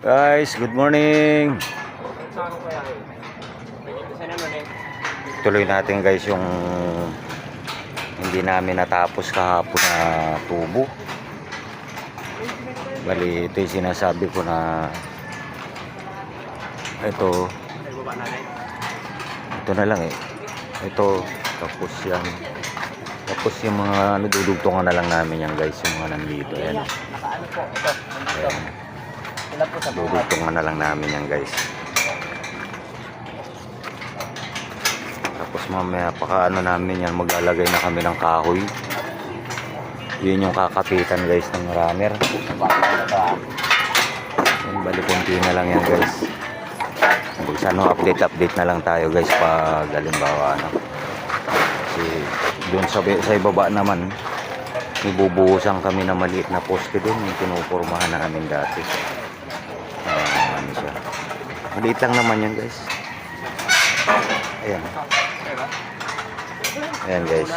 Guys, good morning. Tuloy natin guys yung hindi namin natapos kahapon na tubo. Bali, ito yung sinasabi ko na ito na lang eh. Ito, tapos yan. Tapos yung mga dudugtungan na lang namin yan guys, yung mga nandito. Ayan. Nakaano po, ito. Ayan. Sila po sa mga. Dudugtungan na lang namin yan guys. Tapos mamaya pakaano namin yan, maglalagay na kami ng kahoy. Yun yung kakapitan guys ng runner. Yan, bali konti na lang yan guys. Ano, update na lang tayo guys pag halimbawa ano. Kasi doon sa ibaba naman ibubuhusan kami na maliit na poste doon yung pinupurmahan namin dati. Ano siya, maliit lang naman yan guys. Ayan. Ayan guys.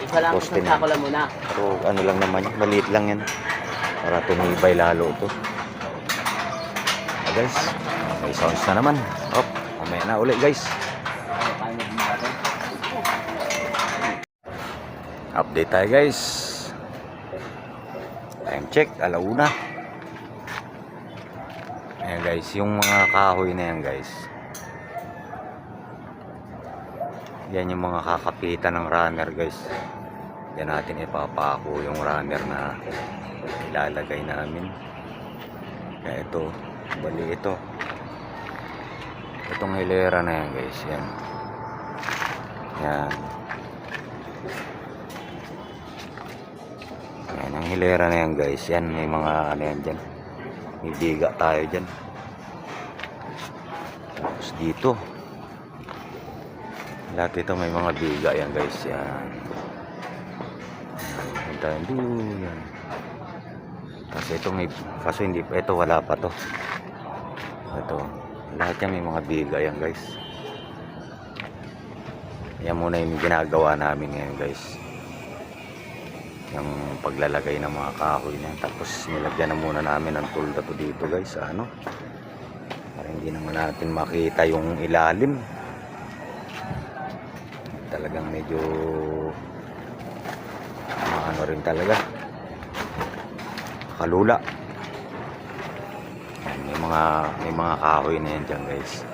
Isa lang poste isang sako lang muna. Pero ano lang naman yan, maliit lang yan para tumibay lalo ito. Guys, may sounds na naman. Op, mamaya na ulit guys. Update tayo guys. Time check, alauna. Ayan guys, yung mga kahoy na yan guys. Yan yung mga kakapitan ng runner guys. Yan natin ipapako yung runner na ilalagay namin. Kaya ito, bali ito. Itong hilera na yan guys. Yan. Yan. Yan ang hilera na yan guys. Yan may mga ano yan dyan. May biga tayo dyan. Tapos dito. Lahat ito may mga biga yan guys. Yan. Yan. Yan. Kasi ito may, kaso hindi, ito wala pa to. Ito, lahat yan may mga biga yan guys. Yan muna yung ginagawa namin ngayon guys. Yung paglalagay ng mga kahoy na yan. Tapos nilagyan na muna namin ng tulda to dito guys. Ano? Para hindi naman natin makita yung ilalim. Talagang medyo ano rin talaga. Kalula. Yan, may mga kahoy na yan dyan guys.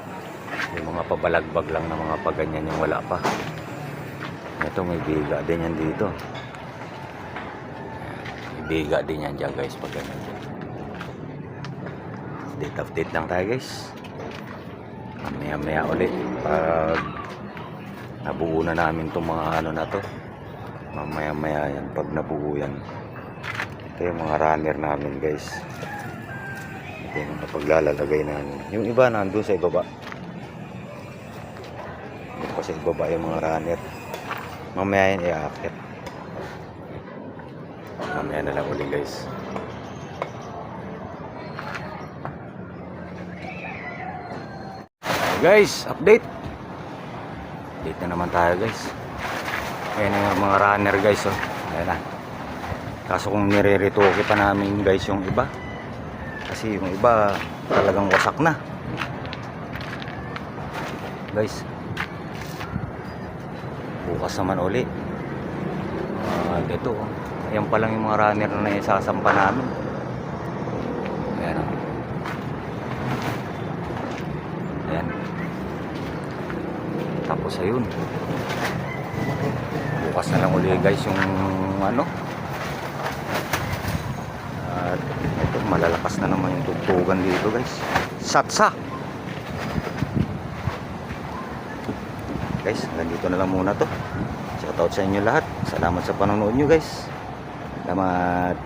May mga pabalagbag lang na mga paganyan yung wala pa. Ito may biga din yan dito. May biga din yan dyan guys pag ganyan. Update lang tayo guys. Maya ulit pag nabuo na namin itong mga ano na to. Mamaya yan pag nabuo yan. Ito yung mga runner namin guys. Ito yung paglalagay namin. Yung iba nandun sa ibaba. Ito pa sa ibaba yung mga runner. Mamaya yan i-aakit. Mamaya na lang uli guys. Guys, update na naman tayo guys. Ayan yung mga runner guys oh. Ayan na. Kaso kung nire-retoke pa namin guys yung iba. Kasi yung iba talagang wasak na. Guys. Bukas naman uli. Ito. Ayan pa lang yung mga runner na isasampa namin. Ayan. Ayan. Tapos ayun. Bukas na lang uli guys yung ano. Ito, malalakas na naman yung tugtugan dito guys. Satsa guys, nandito na lang muna to. Shoutout sa inyo lahat. Salamat sa panonood nyo guys. Salamat.